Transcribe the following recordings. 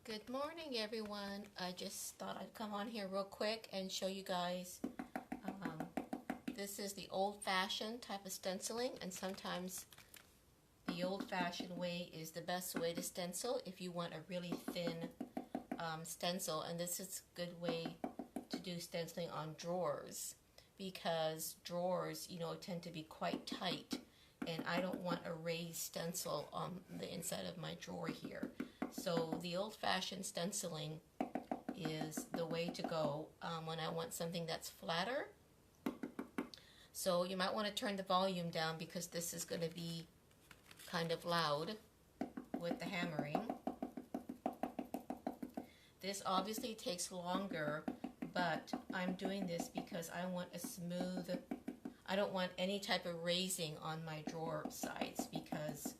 Good morning, everyone. I just thought I'd come on here real quick and show you guys. This is the old-fashioned type of stenciling, and sometimes the old-fashioned way is the best way to stencil if you want a really thin stencil. And this is a good way to do stenciling on drawers, because drawers, tend to be quite tight, and I don't want a raised stencil on the inside of my drawer here. So the old-fashioned stenciling is the way to go when I want something that's flatter. So you might want to turn the volume down because this is going to be kind of loud with the hammering. This obviously takes longer, but I'm doing this because I want a smooth, I don't want any type of raising on my drawer sides, because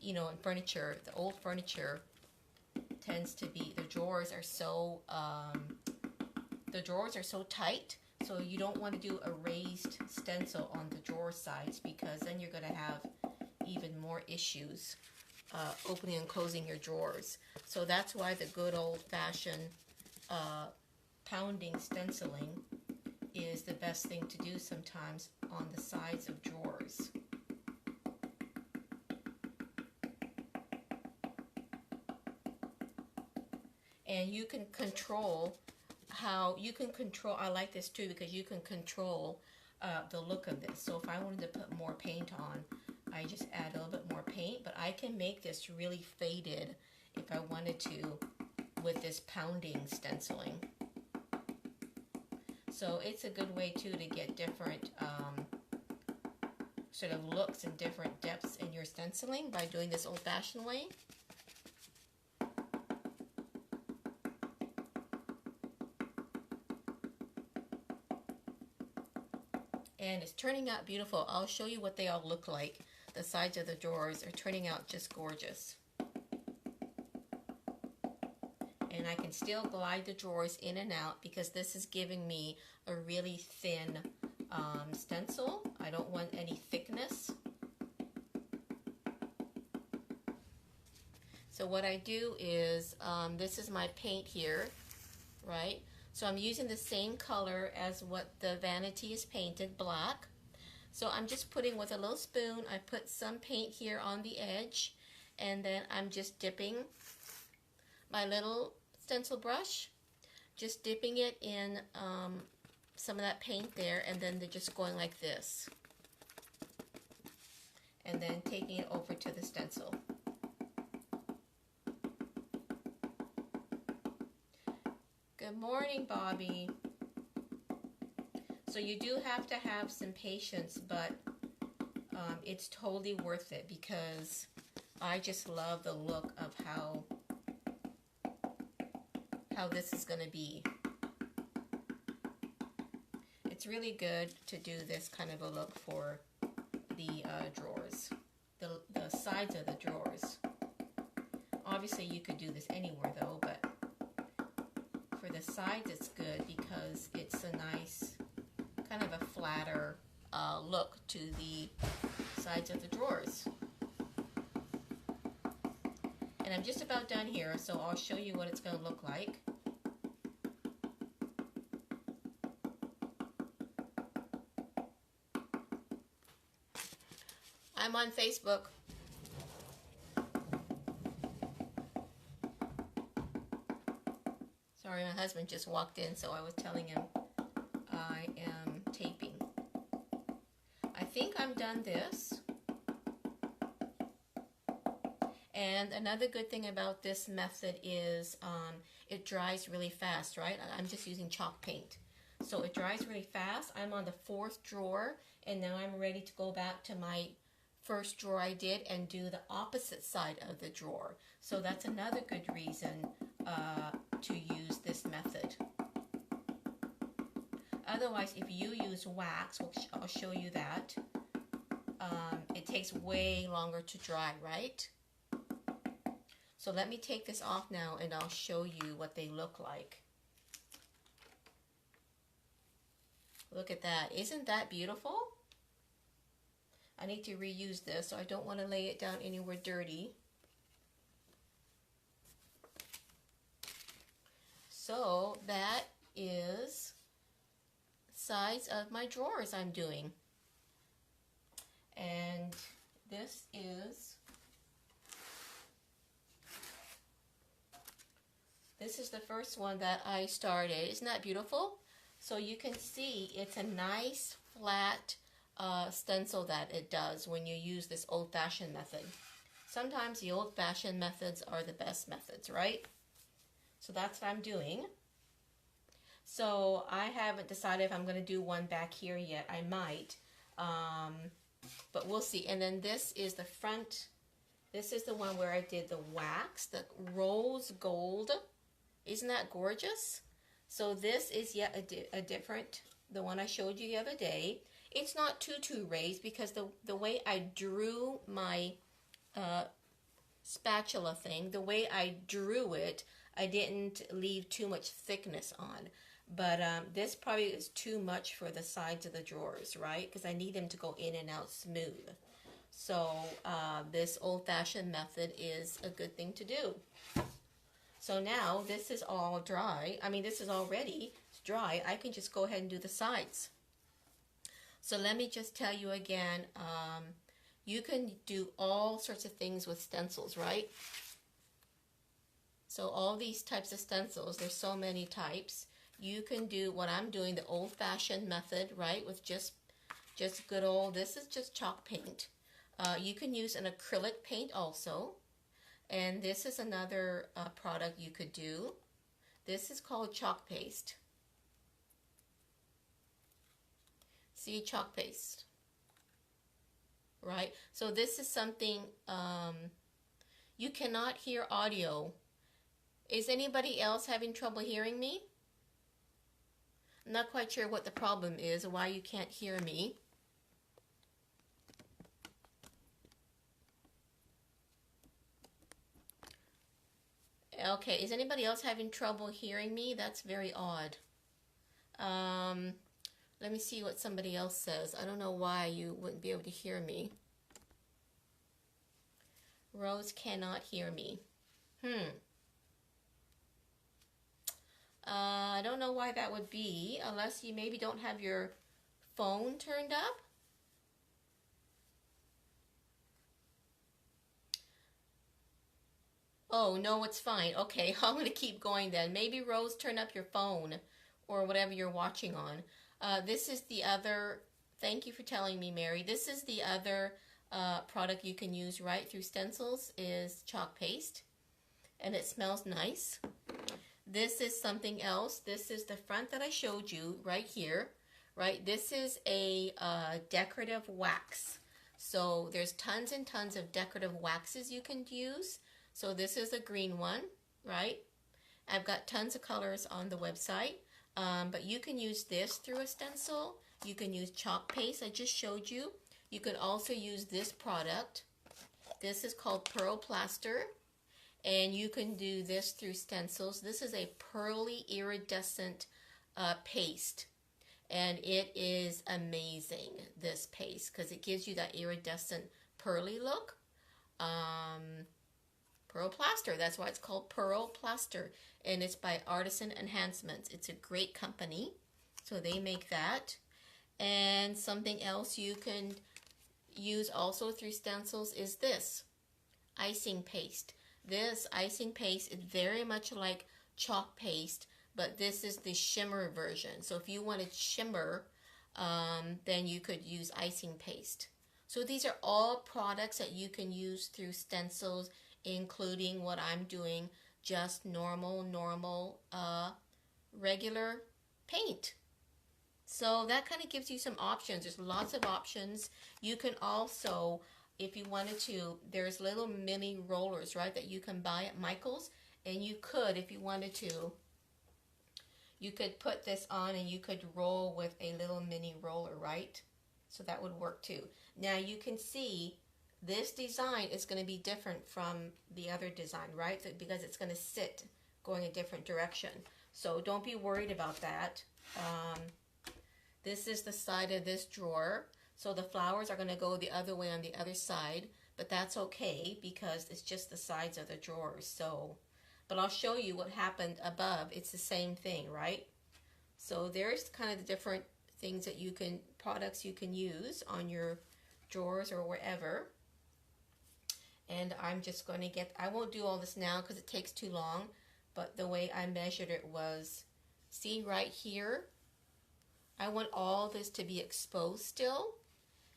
in furniture, the old furniture tends to be, the drawers are so tight, so you don't want to do a raised stencil on the drawer sides, because then you're going to have even more issues opening and closing your drawers. So that's why the good old-fashioned pounding stenciling is the best thing to do sometimes on the sides of drawers. And you can control I like this too, because you can control the look of this. So if I wanted to put more paint on, I just add a little bit more paint, but I can make this really faded if I wanted to with this pounding stenciling. So it's a good way too to get different sort of looks and different depths in your stenciling by doing this old-fashioned way. And it's turning out beautiful. I'll show you what they all look like. The sides of the drawers are turning out just gorgeous. And I can still glide the drawers in and out because this is giving me a really thin stencil. I don't want any thickness. So what I do is, this is my paint here, right? So I'm using the same color as what the vanity is painted, black. So I'm just putting with a little spoon, I put some paint here on the edge, and then I'm just dipping my little stencil brush, just dipping it in some of that paint there, and then they're just going like this. And then taking it over to the stencil. Good morning, Bobby. So you do have to have some patience, but it's totally worth it, because I just love the look of how this is going to be. It's really good to do this kind of a look for the drawers, the sides of the drawers. Obviously you could do this anywhere though, but for the sides it's good because it's a nice kind of a flatter look to the sides of the drawers. And I'm just about done here, so I'll show you what it's going to look like. I'm on Facebook. Sorry, my husband just walked in, so I was telling him I am taping. I think I'm done this. And another good thing about this method is it dries really fast, right? I'm just using chalk paint. So it dries really fast. I'm on the 4th drawer, and now I'm ready to go back to my first drawer I did and do the opposite side of the drawer. So that's another good reason to use this method. Otherwise, if you use wax, which I'll show you that, it takes way longer to dry, right? So let me take this off now and I'll show you what they look like. Look at that. Isn't that beautiful? I need to reuse this, so I don't want to lay it down anywhere dirty. sides of my drawers I'm doing. And this is the first one that I started. Isn't that beautiful? So you can see it's a nice flat stencil that it does when you use this old-fashioned method. Sometimes the old-fashioned methods are the best methods, right? So that's what I'm doing. So I haven't decided if I'm going to do one back here yet. I might, but we'll see. And then this is the front. This is the one where I did the wax, the rose gold. Isn't that gorgeous? So this is yet a different, the one I showed you the other day. It's not too raised because the way I drew my spatula thing, the way I drew it, I didn't leave too much thickness on. But this probably is too much for the sides of the drawers, right? Because I need them to go in and out smooth. So this old-fashioned method is a good thing to do. So now this is all dry. I mean, this is all ready. It's dry. I can just go ahead and do the sides. So let me just tell you again, you can do all sorts of things with stencils, right? So all these types of stencils, there's so many types. You can do what I'm doing, the old-fashioned method, right? With just good old, this is just chalk paint. You can use an acrylic paint also. And this is another product you could do. This is called chalk paste. See, chalk paste. Right? So this is something, you cannot hear audio. Is anybody else having trouble hearing me? I'm not quite sure what the problem is, or why you can't hear me. Okay, is anybody else having trouble hearing me? That's very odd. Let me see what somebody else says. I don't know why you wouldn't be able to hear me. Rose cannot hear me. I don't know why that would be, unless you maybe don't have your phone turned up. Oh, no, it's fine. Okay, I'm going to keep going then. Maybe, Rose, turn up your phone or whatever you're watching on. This is the other, thank you for telling me, Mary. This is the other product you can use right through stencils is chalk paste. And it smells nice. This is something else. This is the front that I showed you right here. Right, this is a decorative wax. So there's tons and tons of decorative waxes you can use. So this is a green one, right? I've got tons of colors on the website, but you can use this through a stencil. You can use chalk paste, I just showed you. You can also use this product. This is called Pearl Plaster, and you can do this through stencils. This is a pearly iridescent paste, and it is amazing, this paste, because it gives you that iridescent pearly look. Pearl Plaster, that's why it's called Pearl Plaster, and it's by Artisan Enhancements. It's a great company, so they make that. And something else you can use also through stencils is this icing paste. This icing paste is very much like chalk paste, but this is the shimmer version. So if you wanted shimmer, then you could use icing paste. So these are all products that you can use through stencils, including what I'm doing, just normal, regular paint. So that kind of gives you some options. There's lots of options. You can also, if you wanted to, there's little mini rollers, right, that you can buy at Michael's, and you could, if you wanted to, you could put this on and you could roll with a little mini roller, right? So that would work too. Now you can see this design is going to be different from the other design, right? Because it's going to sit going a different direction. So don't be worried about that. This is the side of this drawer. So the flowers are going to go the other way on the other side, but that's okay because it's just the sides of the drawers. So, but I'll show you what happened above. It's the same thing, right? So there's kind of the different things that you can, products you can use on your drawers or wherever. And I'm just going to get, I won't do all this now because it takes too long, but the way I measured it was, see right here, I want all this to be exposed still,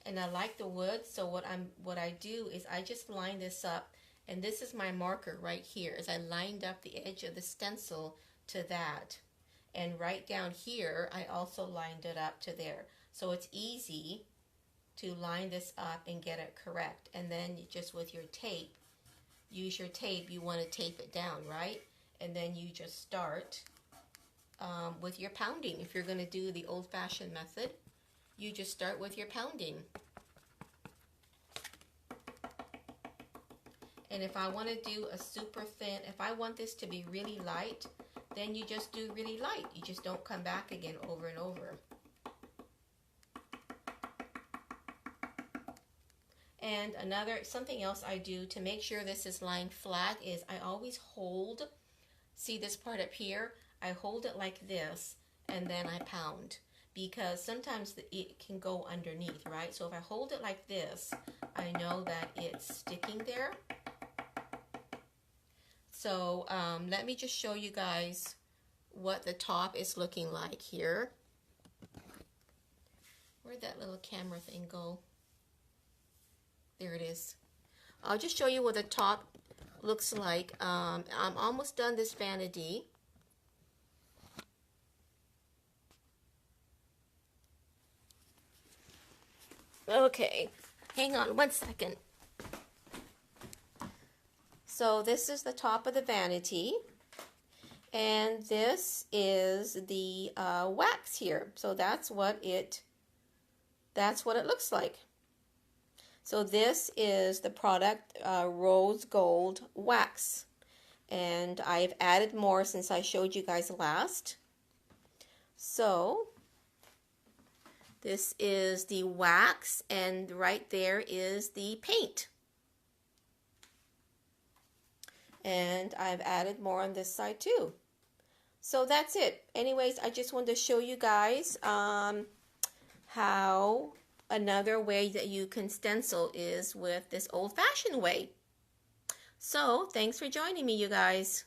and I like the wood, so what I do is I just line this up, and this is my marker right here, as I lined up the edge of the stencil to that. And right down here, I also lined it up to there. So it's easy to line this up and get it correct. And then you just with your tape, use your tape, you want to tape it down, right? And then you just start with your pounding. If you're going to do the old-fashioned method, you just start with your pounding. And if I want to do a super thin, if I want this to be really light, then you just do really light. You just don't come back again over and over. And something else I do to make sure this is lying flat is I always hold, see this part up here? I hold it like this and then I pound, because sometimes it can go underneath, right? So if I hold it like this, I know that it's sticking there. So let me just show you guys what the top is looking like here. Where'd that little camera thing go? There it is. I'll just show you what the top looks like. I'm almost done this vanity. Okay, hang on one second. So this is the top of the vanity, and this is the wax here. So that's what it looks like. So this is the product rose gold wax, and I've added more since I showed you guys last. So this is the wax, and right there is the paint. And I've added more on this side too. So that's it. Anyways, I just wanted to show you guys how another way that you can stencil is with this old-fashioned way. So thanks for joining me, you guys.